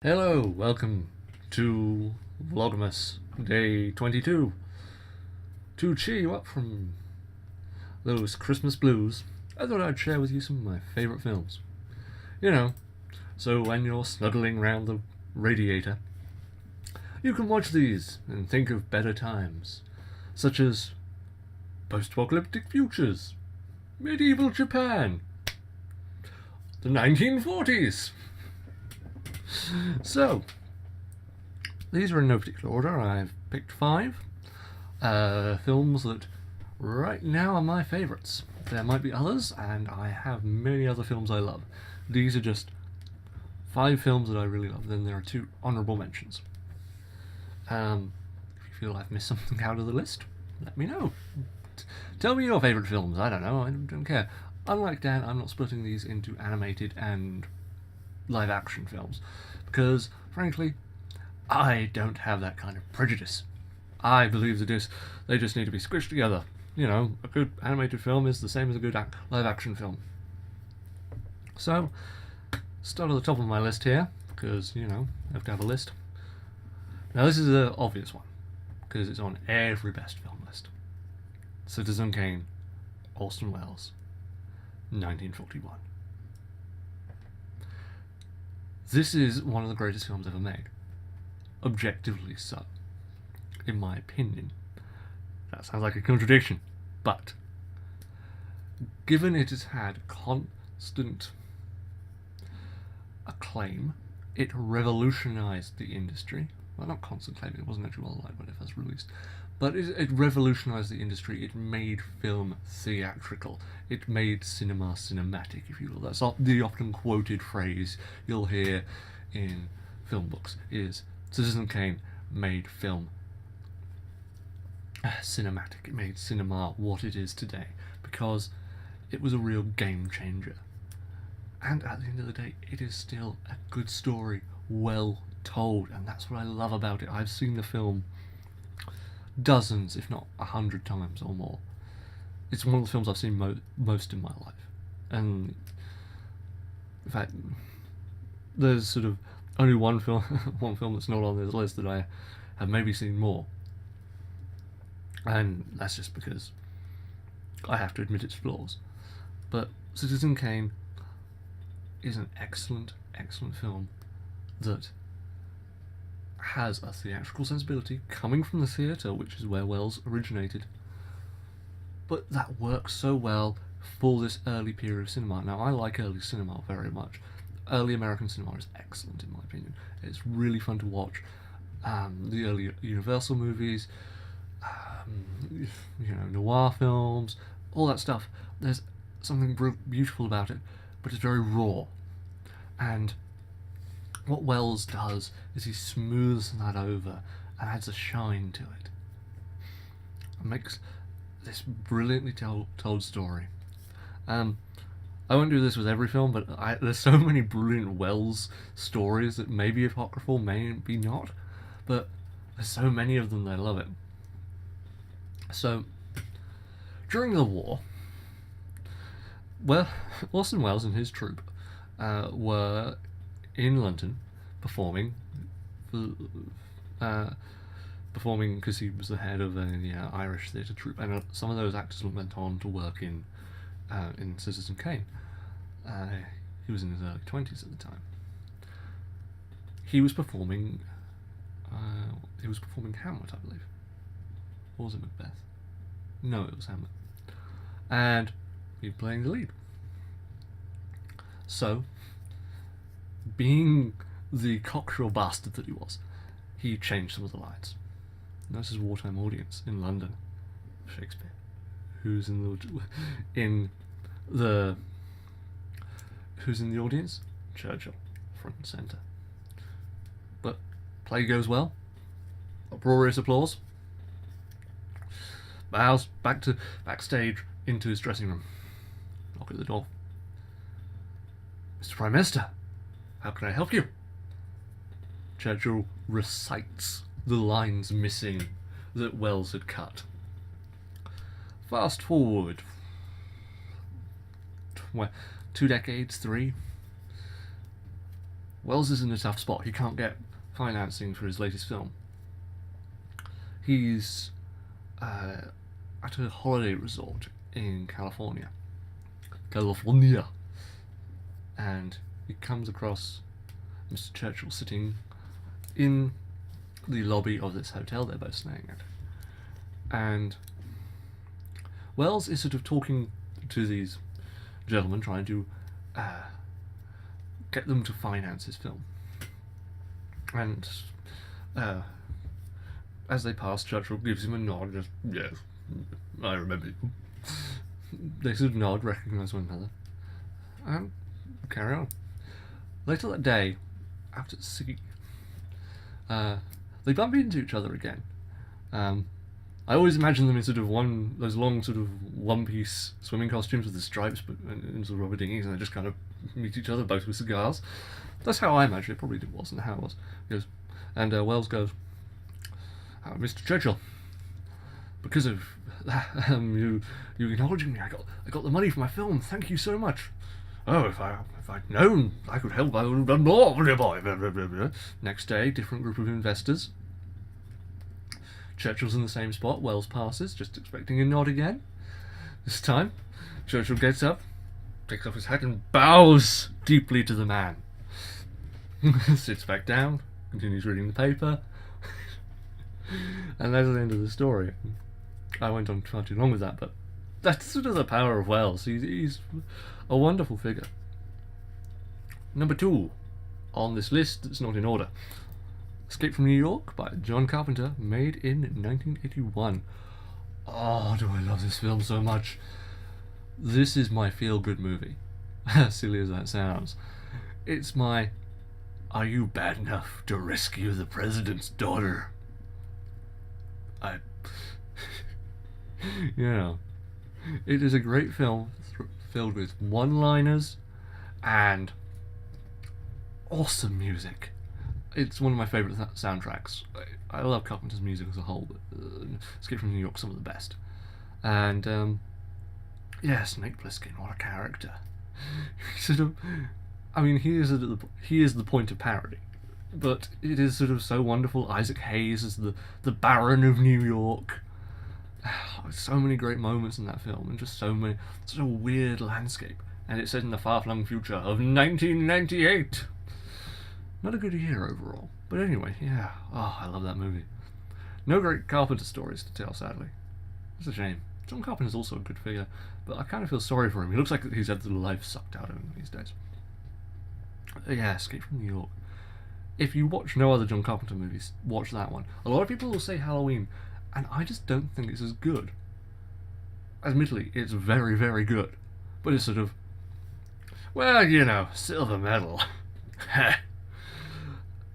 Hello, welcome to Vlogmas Day 22. To cheer you up from those Christmas blues, I thought I'd share with you some of my favourite films. You know, so when you're snuggling round the radiator, you can watch these and think of better times, such as post-apocalyptic futures, medieval Japan, the 1940s. So, these are in no particular order. I've picked 5 films that right now are my favourites. There might be others, and I have many other films I love. These are just 5 films that I really love. Then there are 2 honourable mentions. If you feel I've missed something out of the list, let me know. Tell me your favourite films. I don't know. I don't care. Unlike Dan, I'm not splitting these into animated and live action films because, frankly, I don't have that kind of prejudice. I believe that they just need to be squished together. You know, a good animated film is the same as a good live action film. So, start at the top of my list here because, you know, I have to have a list. Now, this is an obvious one because it's on every best film list. Citizen Kane, Orson Welles, 1941. This is one of the greatest films ever made. Objectively so, in my opinion. That sounds like a contradiction, but given it has had constant acclaim, it revolutionized the industry. Well, not constant acclaim, it wasn't actually well liked when it first released, but it revolutionized the industry. It made film theatrical. It made cinema cinematic, if you will. That's the often quoted phrase you'll hear in film books, is Citizen Kane made film cinematic. It made cinema what it is today, because it was a real game changer. And at the end of the day, it is still a good story, well told, and that's what I love about it. I've seen the film dozens, if not 100 times or more. It's one of the films I've seen most in my life. And in fact, there's sort of only one film that's not on this list that I have maybe seen more. And that's just because I have to admit its flaws. But Citizen Kane is an excellent film that has a theatrical sensibility coming from the theatre, which is where Welles originated, but that works so well for this early period of cinema. Now, I like early cinema very much. Early American cinema is excellent in my opinion. It's really fun to watch. The early Universal movies, you know, noir films, all that stuff. There's something beautiful about it, but it's very raw. And what Welles does is he smooths that over and adds a shine to it. And makes this brilliantly told story. I won't do this with every film, but there's so many brilliant Welles stories that may be apocryphal, may be not, but there's so many of them that I love it. So, during the war, well, Orson Welles and his troupe were in London performing because he was the head of an Irish theatre troupe, and some of those actors went on to work in Citizen Kane. He was in his early 20s at the time. He was performing Hamlet, I believe. Or was it Macbeth? No, it was Hamlet. And he was playing the lead. So, being the cocksure bastard that he was, he changed some of the lines. And this is a wartime audience in London. Shakespeare, who's in the audience? Churchill, front and centre. But play goes well. Uproarious applause. Bows backstage into his dressing room. Knock at the door. Mr. Prime Minister, how can I help you? Churchill recites the lines missing that Welles had cut. Fast forward 2 decades, 3. Wells is in a tough spot. He can't get financing for his latest film. He's at a holiday resort in California. And he comes across Mr. Churchill sitting in the lobby of this hotel they're both staying at. And Wells is sort of talking to these gentlemen, trying to get them to finance his film. And as they pass, Churchill gives him a nod, just, yes, I remember you. They sort of nod, recognise one another, and carry on. Later that day, out at sea, they bump into each other again. I always imagine them in sort of those long sort of one-piece swimming costumes with the stripes and sort of rubber dinghies, and they just kind of meet each other, both with cigars. That's how I imagine it. Probably wasn't how it was. And Wells goes, Mr. Churchill, because of you acknowledging me, I got the money for my film. Thank you so much. Oh, if I'd known I could help, I would have done more. Next day, different group of investors. Churchill's in the same spot. Wells passes, just expecting a nod again. This time, Churchill gets up, takes off his hat, and bows deeply to the man. Sits back down, continues reading the paper, and that's the end of the story. I went on far too long with that, but that's sort of the power of Wells. He's a wonderful figure. Number 2 on this list that's not in order. Escape from New York by John Carpenter, made in 1981. Oh, do I love this film so much. This is my feel-good movie, as silly as that sounds. It's my, are you bad enough to rescue the president's daughter? It is a great film filled with one-liners and awesome music. It's one of my favourite soundtracks. I love Carpenter's music as a whole, but Escape from New York, some of the best. And Snake Plissken, what a character! Sort of, I mean, he is the point of parody, but it is sort of so wonderful. Isaac Hayes is the Baron of New York. So many great moments in that film, and just such a weird landscape. And it's set in the far-flung future of 1998. Not a good year overall, but anyway, yeah. Oh, I love that movie. No great Carpenter stories to tell, sadly. It's a shame. John Carpenter's also a good figure, but I kind of feel sorry for him. He looks like he's had the life sucked out of him these days. Escape from New York. If you watch no other John Carpenter movies, watch that one. A lot of people will say Halloween, and I just don't think it's as good. Admittedly, it's very, very good, but it's sort of, well, silver medal.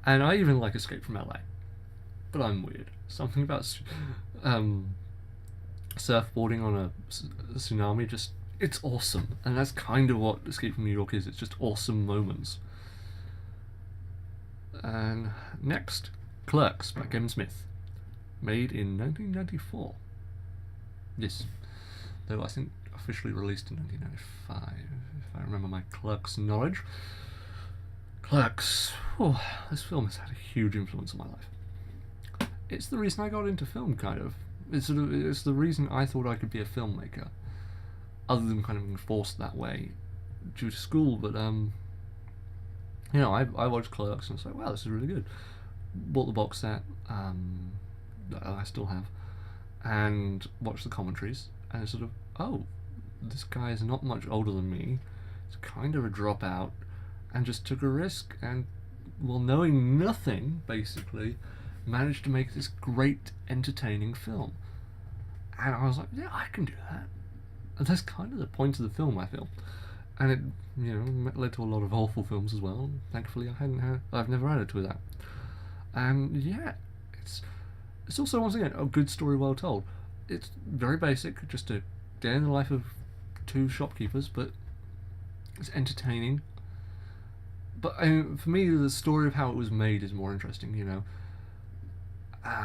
And I even like Escape from LA, but I'm weird. Something about surfboarding on a tsunami, it's awesome. And that's kind of what Escape from New York is. It's just awesome moments. And next, Clerks by Kevin Smith, made in 1994. Yes, though I think officially released in 1995, if I remember my Clerks knowledge. Clerks. Oh, this film has had a huge influence on my life. It's the reason I got into film, kind of. It's the reason I thought I could be a filmmaker, other than kind of being forced that way due to school. But I watched Clerks and I was like, wow, this is really good. Bought the box set, that I still have, and watched the commentaries, and it's sort of, oh, this guy is not much older than me. He's kind of a dropout, and just took a risk, and, well, knowing nothing, basically, managed to make this great, entertaining film. And I was like, yeah, I can do that. And that's kind of the point of the film, I feel. And it, led to a lot of awful films as well. Thankfully, I've never added to that. And yeah, it's also, once again, a good story well told. It's very basic, just a day in the life of two shopkeepers, but it's entertaining. But for me, the story of how it was made is more interesting,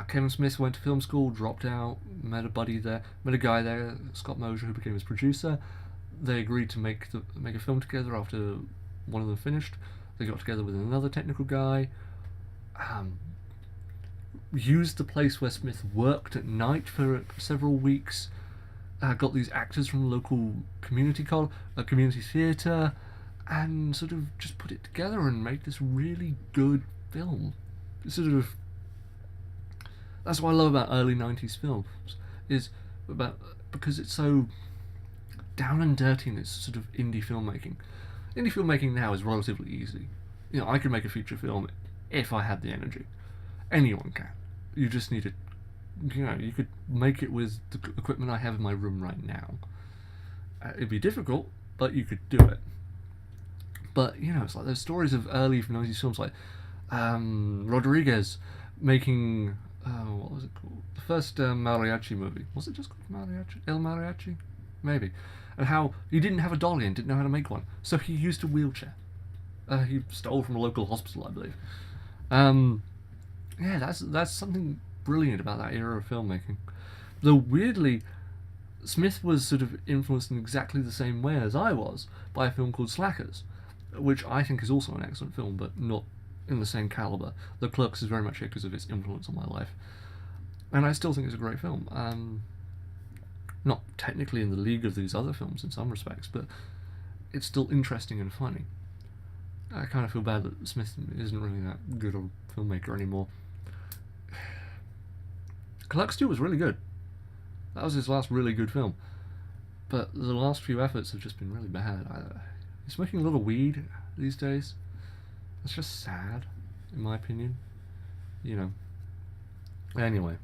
Kevin Smith went to film school, dropped out, met a guy there, Scott Mosier, who became his producer. They agreed to make a film together after one of them finished. They got together with another technical guy, used the place where Smith worked at night for several weeks, got these actors from the local community theatre, and sort of just put it together and made this really good film. That's what I love about early 90s films, because it's so down and dirty in its sort of indie filmmaking. Indie filmmaking now is relatively easy. You know, I could make a feature film if I had the energy. Anyone can. You just need to, you could make it with the equipment I have in my room right now. It'd be difficult, but you could do it. But, it's like those stories of early 90s films, like Rodriguez making, what was it called? The first mariachi movie. Was it just called Mariachi? El Mariachi? Maybe. And how he didn't have a dolly and didn't know how to make one. So he used a wheelchair. He stole from a local hospital, I believe. That's something brilliant about that era of filmmaking. Though weirdly, Smith was sort of influenced in exactly the same way as I was by a film called Slackers, which I think is also an excellent film, but not in the same caliber. The Clerks is very much here because of its influence on my life, and I still think it's a great film. Not technically in the league of these other films in some respects, but it's still interesting and funny. I kind of feel bad that Smith isn't really that good a filmmaker anymore. Clerks 2 was really good. That was his last really good film. But the last few efforts have just been really bad. He's smoking a lot of weed these days. It's just sad, in my opinion. Anyway.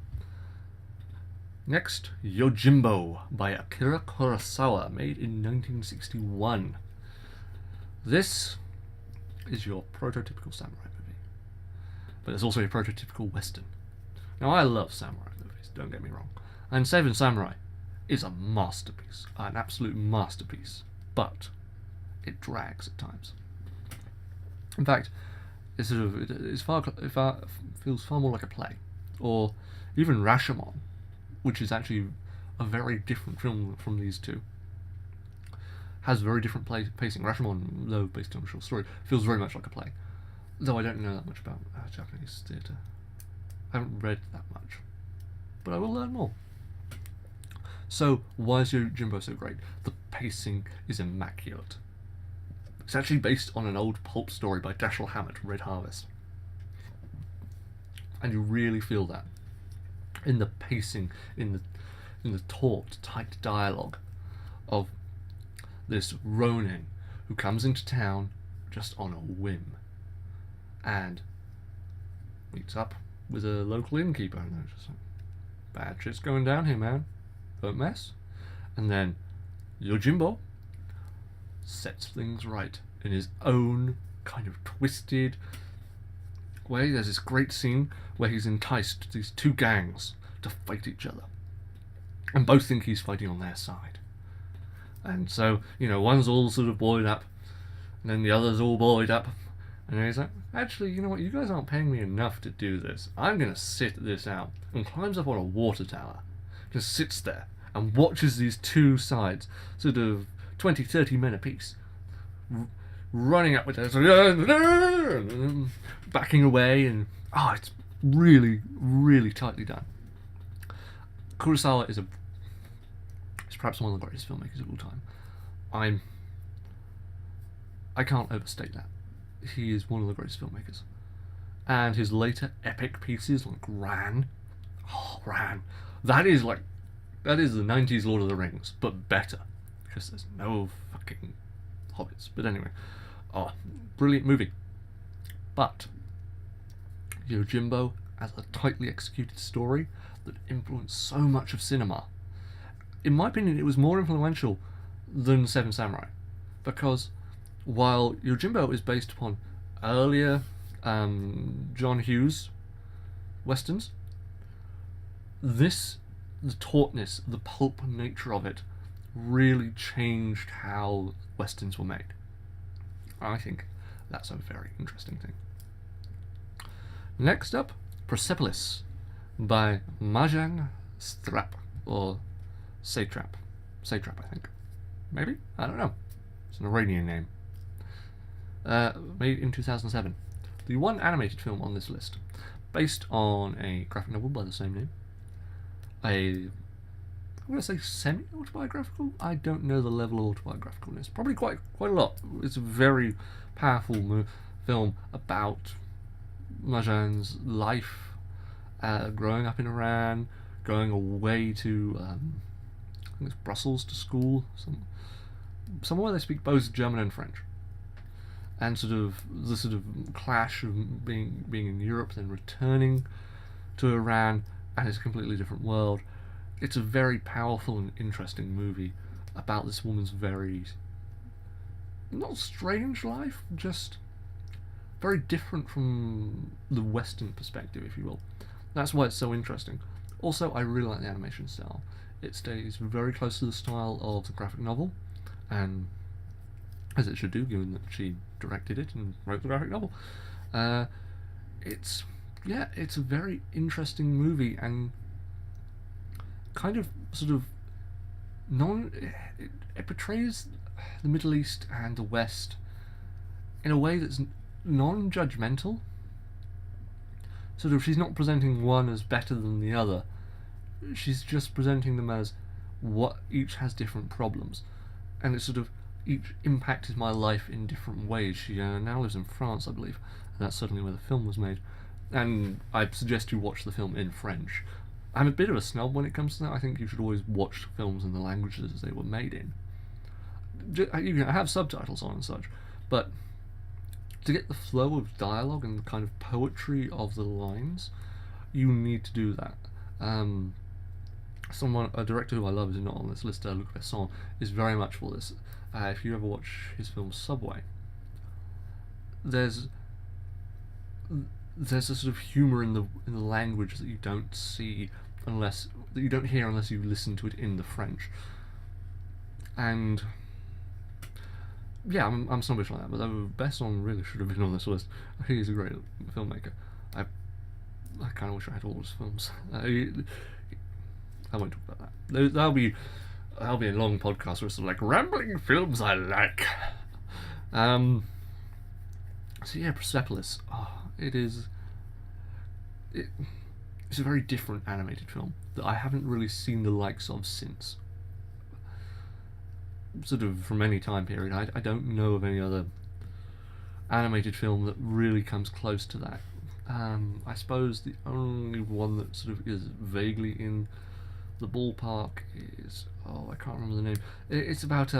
Next, Yojimbo by Akira Kurosawa, made in 1961. This is your prototypical samurai movie. But it's also a prototypical western. Now, I love samurai movies, don't get me wrong. And Seven Samurai is a masterpiece, an absolute masterpiece. But it drags at times. In fact, it feels far more like a play. Or even Rashomon, which is actually a very different film from these two, has very different pacing. Rashomon, though based on a short story, feels very much like a play. Though I don't know that much about Japanese theatre. I haven't read that much. But I will learn more. So, why is Yojimbo so great? The pacing is immaculate. It's actually based on an old pulp story by Dashiell Hammett, Red Harvest. And you really feel that in the pacing, in the taut, tight dialogue of this Ronin who comes into town just on a whim and meets up with a local innkeeper, and they're just like, bad shit's going down here, man, don't mess. And then Yojimbo sets things right in his own kind of twisted way. There's this great scene where he's enticed these two gangs to fight each other, and both think he's fighting on their side. And so, one's all sort of buoyed up, and then the other's all buoyed up, and then he's like, actually, you know what, you guys aren't paying me enough to do this. I'm going to sit this out. And climbs up on a water tower, just sits there and watches these two sides, sort of 20, 30 men apiece, running up with their backing away, and it's really, really tightly done. Kurosawa is perhaps one of the greatest filmmakers of all time. I can't overstate that. He is one of the greatest filmmakers. And his later epic pieces like Ran. That is the 90s Lord of the Rings, but better. Because there's no fucking hobbits. But anyway. Brilliant movie. But Yojimbo has a tightly executed story that influenced so much of cinema. In my opinion, it was more influential than Seven Samurai. Because while Yojimbo is based upon earlier John Hughes westerns, the tautness, the pulp nature of it really changed how westerns were made. I think that's a very interesting thing. Next up, Persepolis by Mahjong Strap, or Satrap. Satrap, I think. Maybe? I don't know. It's an Iranian name. made in 2007. The one animated film on this list, based on a graphic novel by the same name. I'm going to say semi-autobiographical. I don't know the level of autobiographicalness. Probably quite a lot. It's a very powerful film about Marjan's life, growing up in Iran, going away to I think it's Brussels to school, somewhere where they speak both German and French, and the sort of clash of being in Europe, then returning to Iran, and it's a completely different world. It's a very powerful and interesting movie about this woman's very, not strange life, just very different from the Western perspective, if you will. That's why it's so interesting. Also, I really like the animation style. It stays very close to the style of the graphic novel, and as it should do, given that she directed it and wrote the graphic novel. It's a very interesting movie, and kind of sort of it portrays the Middle East and the West in a way that's non-judgmental. Sort of, she's not presenting one as better than the other. She's just presenting them as what each has different problems, and it's sort of each impacted my life in different ways. She now lives in France, I believe, and that's certainly where the film was made. And I suggest you watch the film in French. I'm a bit of a snob when it comes to that. I think you should always watch films in the languages they were made in. You can have subtitles on and such, but to get the flow of dialogue and the kind of poetry of the lines, you need to do that. A director who I love is not on this list, Luc Besson, is very much for this. If you ever watch his film Subway, there's a sort of humour in the language that you don't hear unless you listen to it in the French. And yeah, I'm snobbish like that, but Besson really should have been on this list. I think he's a great filmmaker. I kind of wish I had all his films. I won't talk about that. That'll be a long podcast where it's sort of like rambling films I like. So yeah, Persepolis. It's a very different animated film that I haven't really seen the likes of since. Sort of from any time period. I don't know of any other animated film that really comes close to that. I suppose the only one that sort of is vaguely in the ballpark is, I can't remember the name. It's about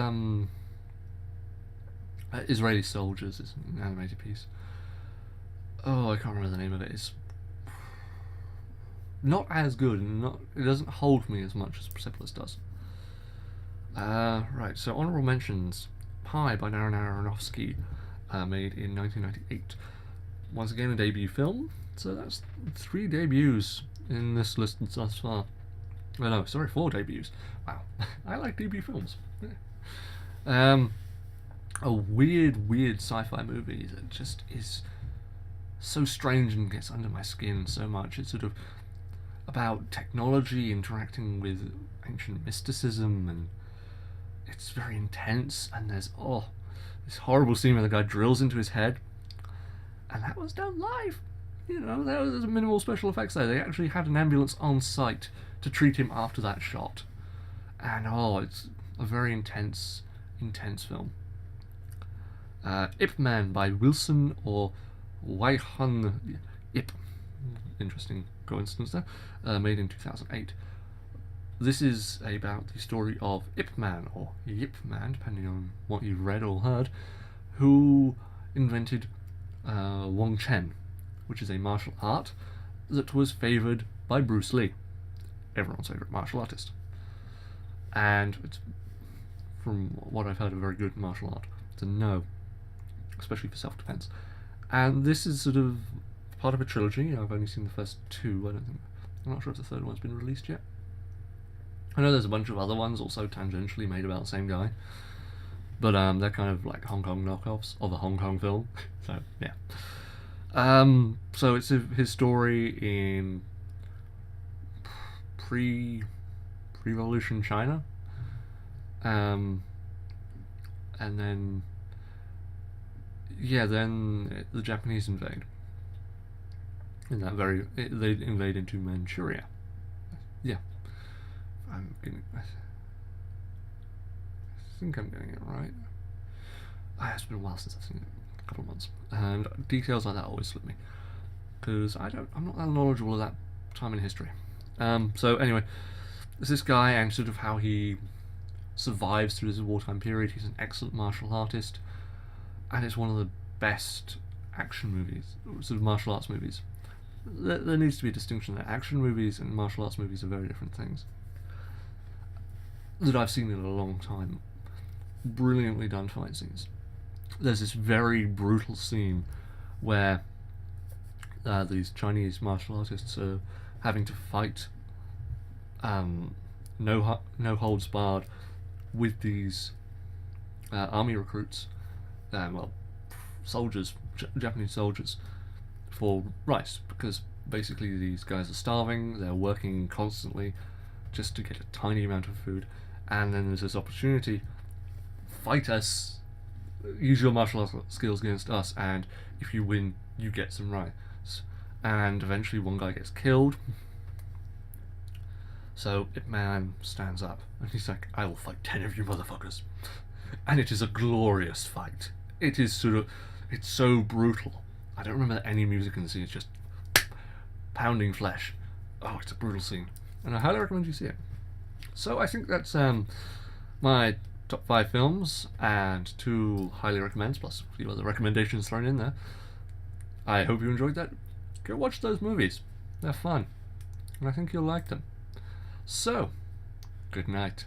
Israeli soldiers. It's an animated piece. I can't remember the name of it. It's not as good, and it doesn't hold me as much as Persepolis does. Right, so honourable mentions. Pi by Darren Aronofsky, made in 1998. Once again, a debut film, so that's 3 debuts in this list thus far. Oh no, sorry, 4 debuts. Wow, I like debut films. A weird sci-fi movie that just is so strange and gets under my skin so much. It's sort of about technology interacting with ancient mysticism, and it's very intense, and there's this horrible scene where the guy drills into his head, and that was done live. You know, there was minimal special effects there. They actually had an ambulance on site to treat him after that shot. And it's a very intense film. Ip Man by Wilson or Wai Hun Ip. Interesting coincidence there. Made in 2008. This is about the story of Ip Man, or Yip Man, depending on what you've read or heard, who invented Wong Chen, which is a martial art that was favoured by Bruce Lee, everyone's favourite martial artist. And it's, from what I've heard, a very good martial art to know, especially for self-defense. And this is sort of part of a trilogy. I've only seen the first 2. I'm not sure if the third one's been released yet. I know there's a bunch of other ones also tangentially made about the same guy, but they're kind of like Hong Kong knockoffs of a Hong Kong film. So yeah. So it's his story in pre-revolution China, and then yeah, then the Japanese invade. In that they invade into Manchuria. Yeah, I think I'm getting it right. It's been a while since I've seen it, a couple of months, and details like that always slip me because I'm not that knowledgeable of that time in history. So anyway, there's this guy and sort of how he survives through this wartime period. He's an excellent martial artist, and it's one of the best action movies, sort of martial arts movies. There needs to be a distinction there. Action movies and martial arts movies are very different things. That I've seen in a long time. Brilliantly done fight scenes. There's this very brutal scene where these Chinese martial artists are having to fight no holds barred with these army recruits, soldiers, Japanese soldiers, for rice, because basically these guys are starving, they're working constantly just to get a tiny amount of food, and then there's this opportunity: fight us, use your martial arts skills against us, and if you win, you get some rice. And eventually one guy gets killed, so Ip Man stands up and he's like, I will fight 10 of you motherfuckers. And it is a glorious fight. It's so brutal. I don't remember any music in the scene, it's just pounding flesh. Oh, it's a brutal scene, and I highly recommend you see it. So I think that's my top 5 films and 2 highly recommends, plus a few other recommendations thrown in there. I hope you enjoyed that. Go watch those movies. They're fun, and I think you'll like them. So, good night.